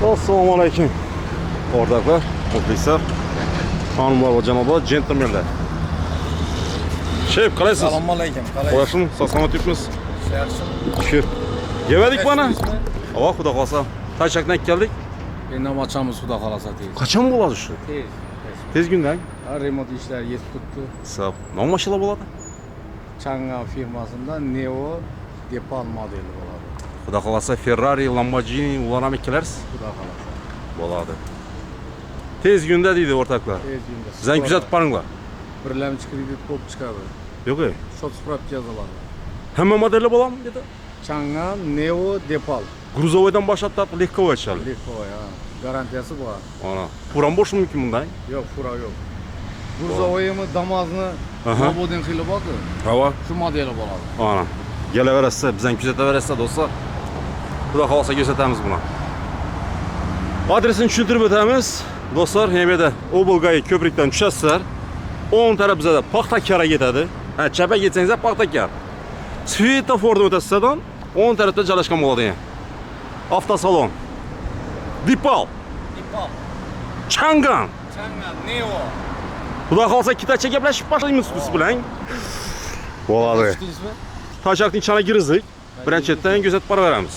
Assalomu alaykum. O'rtoqlar, muxlislar, xonimlar va janoblar, gentlemenlar. Shef, qalaysiz? Assalomu alaykum. Qo'yasizmi? Salomat yuribmiz. Yaxshi. Shukr. Yemedik mana. Ava, xudo xolsa. Tashakdan keldik. Endi ochamiz xudo xolasa tez. Qachon bo'ladi shu? Tez kundan. Remont ishlari yetib turibdi. Hisob. Nima mashina bo'ladi? Chang'an firmasida Neo Depal modeli bo'ladi. Xudo xolsa Ferrari, Lamborghini ular ham ikkilarsiz? Xudo xolasa. Bo'ladi. Tez kunda deydi o'rtoqlar. Tez kunda. Sizdan kuzatib boringlar. Birlamchi kredit ko'p chiqadi. Yo'q. Shot spravka yoziladi. Hamma modellar bo'ladimi dedi? Chang'an Neo Depal. Gruzovoydan boshlab tortib lehkovoy chiqadi. Lehkovoy, ha. Garantiyasi bor. Ana. Furam bo'lishi mumkin bundan? Yo'q, fura yo'q. Gruzovoymi Damozni Moboden xili bordi. Hava. Shu modeli bo'ladi. Ana. Kelaverasiz, bizdan kuzataverasiz do'stlar. Xudo xolsa kuzatamiz buni. Adresini tushuntirib o'tamiz. Do'stlar, Hemeda Obolgay ko'prikdan tushasizlar. O'ng tarafingizda Paxtakar ketadi. Ha, chapga ketsangiz Paxtakar. Svetofordan o'tasizdan o'ng tarafda joylashgan bo'ladi. Avtosalon. Depal. Chang'an. Chang'an Neo. Xudo xolsa ikkitacha gaplashib boshlaymiz siz bilan. Bo'ladi. Toshakning ichine girdik. Birinchidan kuzatib boraveramiz.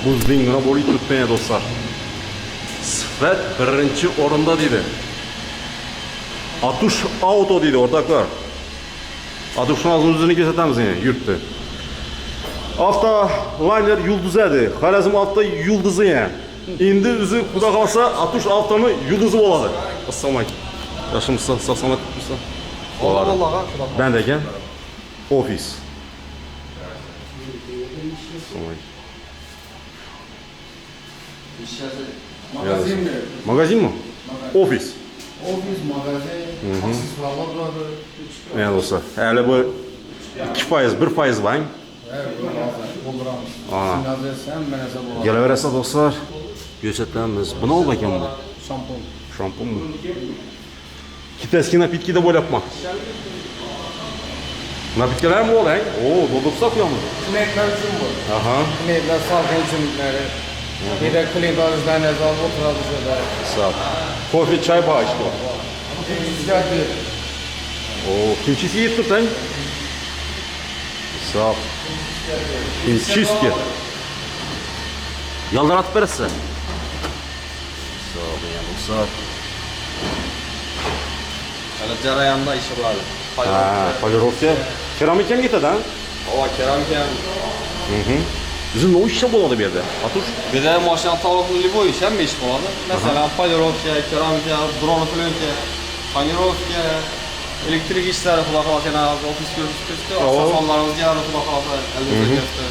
Buzdingina bo'lib turibdi do'stlar. Sifat birinchi o'rinda deydi. Atush Auto deydi o'rtoqlar. Atushning o'zini ko'rsatamiz yana yurtdi. Avtolayner yulduzadi. Xorazm avto yulduzi ham. Endi o'zi xudo xolsa Atush Autoning yulduzi bo'ladi. Assalomu alaykum. Yaxshimisiz? Salomatmisiz? Allohga Ben ekan ofis. Magazinmi? Magazinmi? Ofis. Ofis, magazin, aksesuarlar bo'ladi. Yani do'stlar, hali bu 2%, 1% bang. Bo'ldiramiz. Ana. Sizlarga hamma narsa bo'ladi. Kelaverasiz do'stlar. Ko'rsatamiz. Buni olib ekan bu. Shampun. Shampunmi? Kitoskiy napitkida bo'lyapman. Napitkalar mı olayım? Oo, doldurup satıyormuş. Klientler için bu. Aha. Klientler salgın içimlikleri. Bir de klient arızdan yazalım oturalım şurada. Sağ ol. Kofe, çay bağı işte o. Geldi. Oo, kimçisi yiyip tut lan. Sağ ol. Kimçiski. Yaldan atıp verirse. Sağ ol yanım, sağ ol. Hala jarayonda ishi bo'ladi. Ha, polirovka. Keramika mı getirdi ha? Ova keramika ham. Bizim ne işe buladı bir yerde? Atuş. Bir de mashina tavaqli bo'y ish ham ish bo'ladi. Masalan, polirovka, keramika, dronoplenka, panirovka, elektrik ishlari xudo xolasa yana ofis ko'rsatishda, asosonlarimizga yana xudo xolasa albatta katta.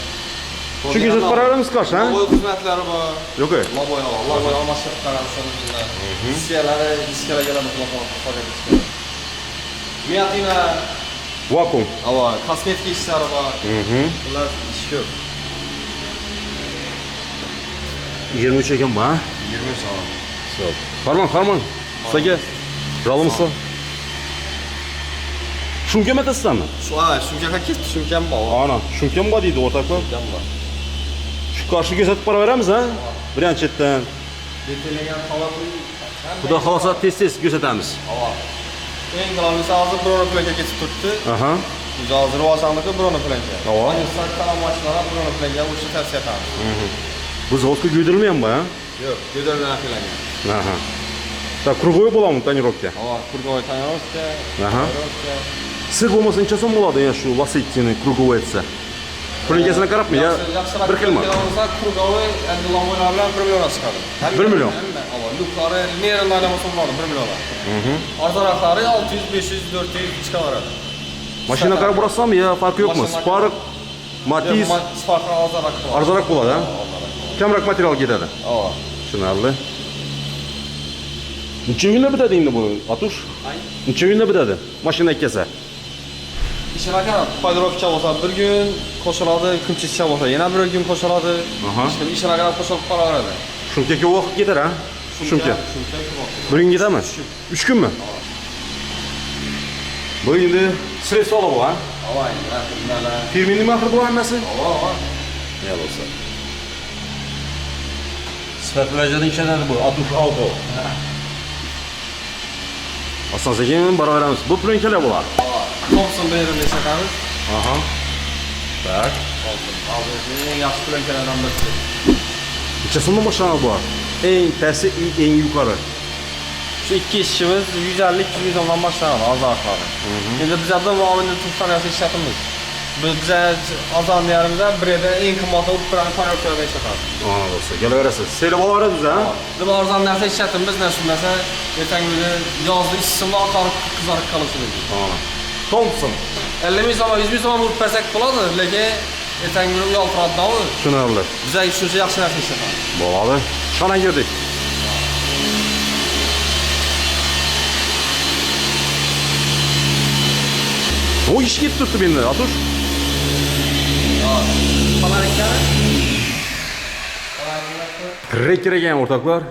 Şu güzel paralarımız kaç ha? Loboy xizmatlari bor. Yok öyle. Loboy almashtirib qarashimizda. Diskalarga xudo xolasa. Miyatina Vakum. ava kosmetik ishlari bor. Ular ish ko'p. 23 ekan bu ha? 20 soat. Sağ ol. Harman. Sage. Ralımsa. Şunke metasın mı? Shunga ketdi, shunkam bor. Ana, şunke mi var deydi ortaklar? Shunkam bor. Şu karşı gözetip para veremiz ha? Birinçitten. Yetilgan tavaqli. Xudo xolasa tez gözetemiz. Ava. Eng qolmasa hozir biror pulga ketib turibdi. Aha. Hozir rivojlanadi Bruno Flanka. Ava. Ayniqsa kalam mashinalar Bruno Flanka o'sha tavsiya etamiz. Bu zavodga kuydirilmaganmi, ha? Yo'q, go'daldan qilingan. Aha. Так, круговой bo'ladimi tonirovka? Ava, kurgovoy tonirovka. Aha. Sir bo'lmasa necha so'm bo'ladi yana shu Lasetti'ni krugovой etsa? Pulinkasini qarabmi ya? Bir xilmi? Kurgovoy endi lambolar bilan 1 million chiqadi. 1 million. Ava, luklari nerdan aylamasa bo'ladi 1 million. Arzonroqlari 600, 500, 400 chiqaveradi. Mashina qarab borasizmi ya? Farqi yo'qmi? Spark, Matiz Spark arzonroq. arzonroq bo'ladi, ha? Kamroq material ketadi. Ava. Tushunarli. Necha kunda bitadi endi bu Atush? Necha kunda bitadi? Mashina ikkasi. Ishini qarab, paydorovcha bo'lsa 1 kun qo'shiladi, kunchicha bo'lsa yana 1 kun qo'shiladi. Ishini qarab qo'shilib qolaveradi. Shuncha ko'p vaqt ketar, ha? Shuncha. Bir kun ketadimi? 3 kunmi? Bu endi sredstvo bu, ha? Ava, endi Firmening maxri bu hammasi? Ava. Ya bo'lsa. Sifat bilan ishlanadi bu Atush Auto. Asosan baraveramiz. Bu plenkalar bo'ladi. Thompson berilib sotamiz. Aha. Tak. Eng yaxshi plenkalardan birisi. Necha so'mdan boshlanadi bu? Eng pasti, eng yuqori. Shu ikki ishchimiz 150-200 so'mdan boshlanadi arzonlari. Endi biz ham muovinni turfdan ishlatamiz. Biz arzonlarimizda birida eng qimmat o'ttiran tonirovkalardan ishlatamiz. Ana bo'lsa, kelaverasiz. Seylab olaveradi biz, ha? Biz arzon narsa ishlatamiz, nashunasa ertangi kuni yozda ishsimni oqarib qizarib qolishi mumkin. Ana. Thompson. 50 ming so'm, 100 ming so'm urib bersak bo'ladi, lekin ertangi kuni uyaltiradi-ku. Tushunarli. Biz shuncha yaxshi narsa ishlatamiz. Bo'ladi. Qana girdik. O ish ketib turibdi endi, Atush. Qalar ekan? Kreker ekan o'rtoqlar.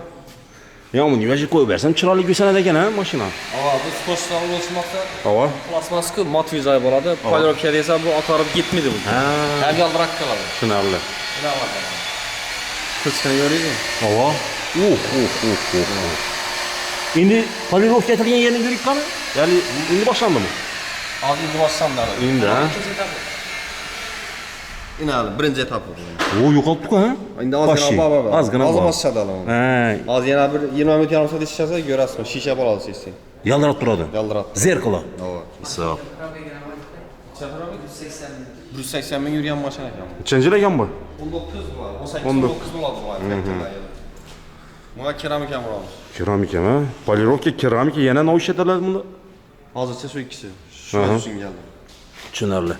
Ya buni yo'lga qo'yib bersam chiroyli ko'rinadi ekan, ha, mashina. Ava, biz qo'shdan o'lchmoqda. Ava. Plasmasku motvizay bo'ladi. Paydorovka desa bu oqarib ketmaydi bu. Ha. Ham yaldiroq qoladi. Tushunarli. Nima bor? Kuchkani ko'ringmi? Ava. Endi polirovka etilgan yerni ko'rik qani? Ya'ni endi boshlandimi? Hozir boshlanadi. Endi, ha. Inal birinchi etap bu. O yo'qolibdi-ku, ha? Endi ozgina bor. Ozgina Hozir bor. boshladi. Ha, Hozir yana bir 20 minut yarim soat ishlasa ko'rasizmi? Shisha bo'ladi sizga. yaldirab turadi. Yaldirab. Zerkalo. Ava. Hisob. 180 ming yurgan mashina ekan. Nechanchi yil ekan bu? 19 bo'ladi. 18 bo'ladi bu. Bunga keramika ham uramiz. Keramikami? Polirovka, keramika yana nima ishlatiladi bunda? Hozircha shu ikkisi. Shu uchun keldim. Tushunarli.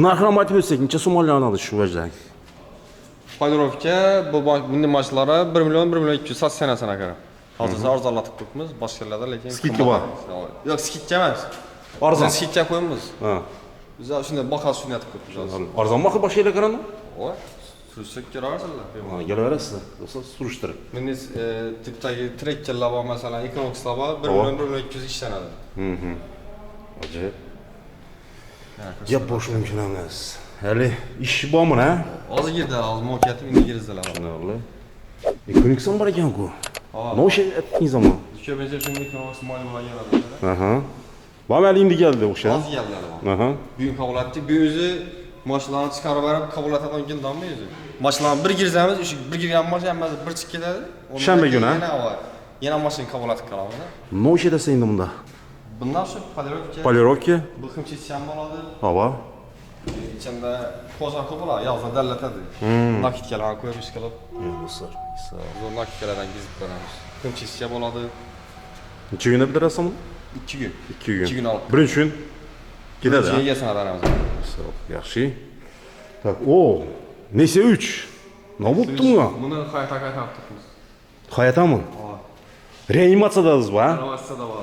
Narxini aytib o'tsak, necha so'm olinadi shu vajdan? Paydorovka bu bunday mashinalar 1 million 1 million 200 soat sanasına qarab. Hozircha arzonlatib qo'yibmiz, boshqalarda lekin skidka bor. Yo'q, skidka emas. Arzon. Skidka qo'yamiz. Ha. Biz shunday bahos shunday qilib qo'yibmiz. Arzonmi boshqa yerga qarandi? Voy. Surishib ko'rasizlar. Ha, kelaverasizlar. Do'stlar, surishtirib. Meniz tipdagi trekkerlar bor, masalan, Econoxlar bor, 1 million 1 million 200 ishlanadi. Ajoyib. Gap bosh mumkin emas. Hali ish bormi, ha? Hozir girdi, hozir mo'katib endi girizdilar. Tushunarli. Ko'niksan bor ekan-ku. Nima ish etdingiz zaman? Ko'pincha shunday Econox modellar keladi. Aha. Ba'mali endi keldi o'sha. Hozir keldilar. Aha. Bugun qabul etdik. Bu o'zi mashinalarni chiqarib berib qabul etadigan kundanmi o'zi? Mashinalarni bir girzamiz, o'sha bir girgan mashina bir chiqib ketadi. Shanba kuni, ha? Yana mashina qabul etib qolamiz. Nima ish etasan endi bunda? Bundan shu polirovka. Polirovka. Bu kimchisi ham bo'ladi. Hava. İçində qo'zg'on ko'p bo'ladi, yozda dallatadi. Nakitkalarni qo'yib ish qilib, Do'stlar, zo'r nakitkalardan gizib beramiz. Kimchisi bo'ladi. necha kunda bitirasizmi? 2 kun. 2 kun. 2 kun olib. Birinchi kun ketadi. Egasini beramiz. Hisob yaxshi. Tak, o, Nexia 3. Nima bo'pti bunga? Buni qayta turibmiz. Hayatami? Reanimatsiyadasiz bu, ha? Reanimatsiyada bor.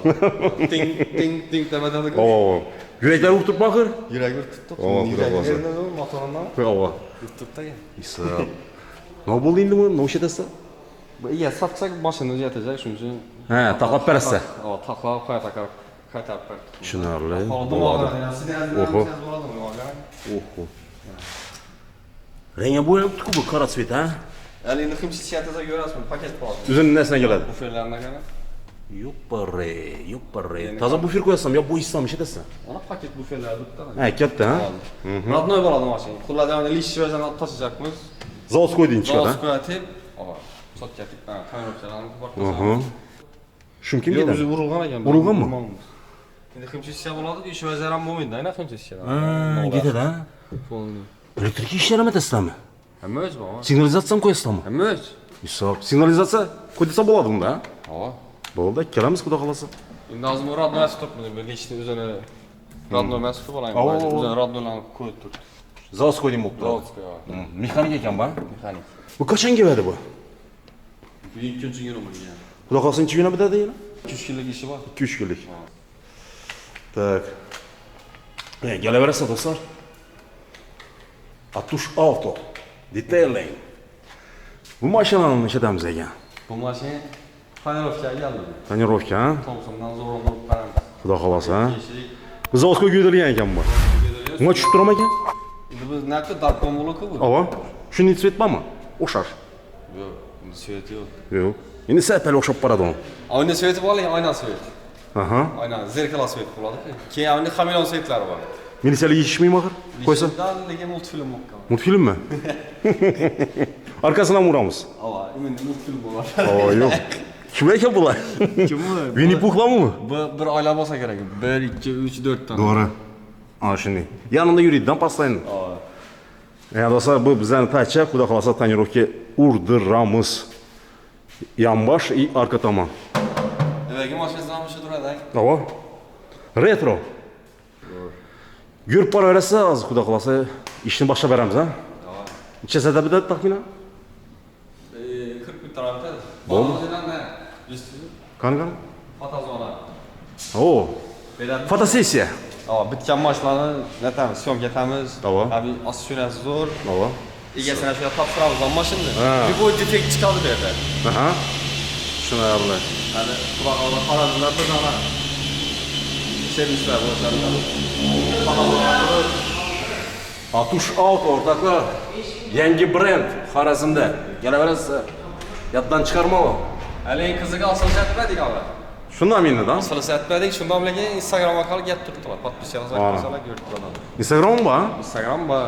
Ting ting ting demadadi. O, yuraklar urib turibmi axir? Yurak urib turibdi. O, Yurak xudo yerdan motoridan Qo'yava. urib turibdi. Hisob. Nima bo'ldi endi bu? Nima ish etasan? Bu iya satsak mashinani o'zgartirsak, shuning uchun. Ha, taqlab berasa. O, taqlab qayta berdi. Tushunarli. Bo'ladi. Oho. Oho. Rengi bo'yabdi-ku bu qora tsvet, ha? Endi kimchi siyatida ko'rasizmi? Paket bor. O'zini narsadan keladi. Bu fe'llarga qarab. Yo'q-barre. Toza bufer qo'yasam, yo bu ishsam ish etasan. Ona paket bufeler bitta. Ha, katta, ha? Radnoy bo'ladi mashina. Qo'llardan lish version olib tashlayapmiz. Zavod qo'yding chiqadi. Zavod qo'yatib, sotkatib, tayyorlarni bor Aha. Shum kim Yo'q, dedi? o'zi urilgan ekan. Urilganmi? Endi himchisiya bo'ladi, ish version ham bo'lmaydi, aynan himchisiya. Ha, ketadi, ha? Elektrik ishlari etasizmi? Hamma o'z bor. Signalizatsiyani qo'yasizmi? Hamma o'z. Hisob. Signalizatsiya qo'ysa bo'ladi unda, ha? Ha. Bo'ldi, ikkalamiz xudo xolasa. Endi hozir radnoy turibmiz, bir nechta o'zini radnoy mas'ul bo'laymi. Avo. O'zini radnoylarni qo'yib turibdi. Zavod qo'yding bo'pti. Zavodga. Mexanik ekan bu. Mexanik. Bu qachon keladi bu? Bu ikkinchi yili bo'lgan. Xudo xolasa necha kun bitadi yana? 2 kunlik ishi bor. 2-3 kunlik. Tak. Gelaverasizlar do'stlar. Atush Auto Detailing. Bu mashinani ishlatamiz ekan. Bu mashina tonirovkaga keldi. Tonirovka, ha? Thompsondan zo'rg'on bo'lib qaramiz. Xudo xolasa, ha? Bu zavodga go'ydirilgan ekan bu. Bunga tushib turami ekan? Endi biz narxi darkon bo'liku bu. Ava. Shuni svet bormi? O'xshash. Yo'q, endi sveti yo'q. Yo'q. Endi sapal o'xshab boradi u. Oyna sveti bor, oyna sveti. Aha. Oyna zerkala sveti bo'ladi. Keyin endi xameleon svetlari bor. Militsiyalik yetishmaymi axir? Qo'ysa. Lekin multfilm bo'lgan. Multfilmmi? Arkasidan uramiz. Ava, endi multfilm bo'ladi. Ava, yo'q. Kim ekan bular? Kim bu? Winnie Puh'larmi? Bu bir oila bo'lsa kerak. 1, 2, 3, 4 ta. To'g'ri. Ana shunday. Yanında yuriydidan pastlayın. Ava. Yani dostlar bu bizden taçça, Xudo xolasa tonirovka urdiramiz. Yanbash и arka tomon. Evvelki mashinamizdan shu turadi. Ava. Retro. Yurib boraversa, hozir Xudo xolasa ishni boshlab beramiz, ha? Ava. Necha soatda bitadi taxminan? 40 bin tarafta. Bo'ldi. Qani? Fotozona. Oo. Fotosessiya. Ava, bitgan mashinalarni netamiz, syomka etamiz. Ava. Abi assurance zo'r. Ava. Egasini shuga topshiramiz ham mashinani. Ha. Любой defekt chiqadi bu yerda. Aha. Tushunarli. Hadi quloqlarni qarazlar bir dona servislar bo'ladi. Atush Auto o'rtoqlar. Yangi brend Xorazmda. Kelaverasizlar. Yoddan chiqarma o. Haligi qiziga asosiy aytmadik abi. Shundan menda, Asosiy aytmadik, shundan bilan Instagram orqali gap turibdilar. Podpisyasiz qilsalar ko'rib turadi. Instagram bor? Instagram bor.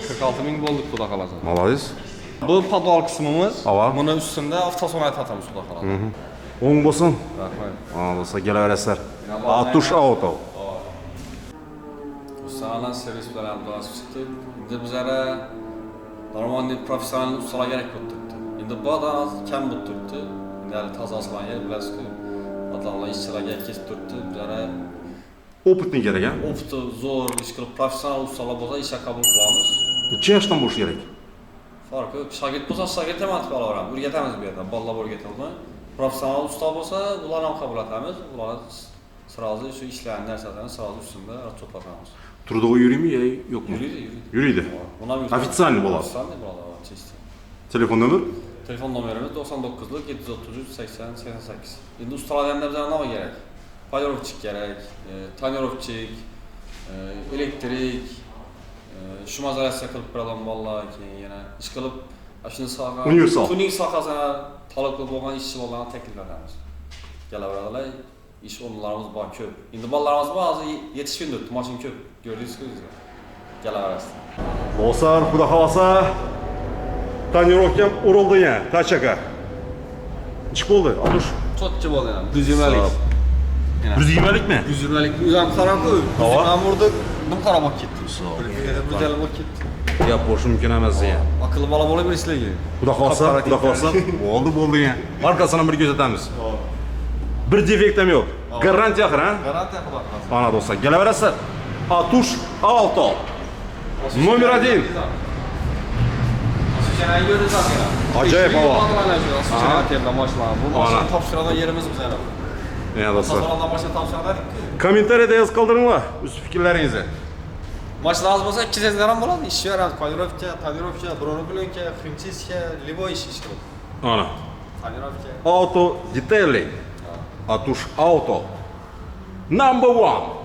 46 ming bo'ldik xudo xolasa. Молодец. Bu podval qismimiz. Ava. Buni ustida avtosanoat atamiz xudo xolasa. O'ng bo'lsin. Rahmat. Mana bo'lsa kelaverasizlar. Atush Auto. Ustalar servis bilan bosib chiqdi. Endi bizlara normal professional ustalar kerak bo'lib turibdi. Endi bu odam kam bo'lib turibdi. Endi hali toza aslangan bilasizku. Odamlar ishchilarga kesib turibdi. Bizlara Opitni kerak, ha? opti zo'r ish qilib professional ustalar bo'lsa ishga qabul qilamiz. Necha yoshdan bo'lish kerak? Farqi yo'q. Shogird bo'lsa shogird ham atib olaveramiz. O'rgatamiz bu yerda. Bolalar o'rgatildi. Professional usta bo'lsa, ularni ham qabul etamiz. Ular sразу shu ishlarni narsasini sразу ustida ratchotlatamiz. Трудовой yuriymi yo'qmi? Yuriydi. Yuriydi. Официальный bo'ladi. Официальный bo'ladi, чисто. Telefon nomer? Telefon nomerimiz 99 733 80 88. Endi ustalardan bizga nima kerak? Payrovchik kerak, tonirovchik, elektrik, shumazalatsiya qilib beradigan bolalar, keyin yana ish qilib, shuni soha, Universal. tuning sohasida taalluqli bo'lgan ishchi bolalarni taklif etamiz. Kelaveradilar, ish o'rinlarimiz bor ko'p. Endi bolalarimiz bor, hozir yetishib o'tdi, mashina ko'p. Ko'rdingizku o'zingiz. Kelaverasiz. Dostlar, Xudo xolasa tonirovkam urildi yana, tachaka. Nech bo'ldi? Atush. Cho'tchi bo'ldi ham. 120lik. 120likmi? 120lik o'zim qarab-ku. Ava. Ham urdik, nim qarab olib ketdi. Birgal bo'lib ketdi. Gap bo'lishi mumkin emas ya. Aqlli bola bo'lib sizlarga. Xudo xolasa, Xudo xolasa. Bo'ldi yana. Markasini bir ko'rsatamiz. Bir defekt ham yo'q. Garantiya axir, ha? Garantiya qilamiz. Mana do'stlar, kelaverasizlar. Atush Auto. Номер 1. Asosiy yo'lda zaten. Ajoyib havo. Asosiy terda mashina. Bu mashina topshiradigan yerimiz bizlar. Ya do'stlar. Sozonda mashina topshirdik. Kommentariyada yozib qoldiringlar o'z fikrlaringizni. Mashinamiz bo'lsa 200 gramm bo'ladi. Ish beramiz. Tonirovka, bronoplenka, химчистка, любой ish qilib. Ana. Tonirovka. Auto Detailing. Atush Auto. Number 1.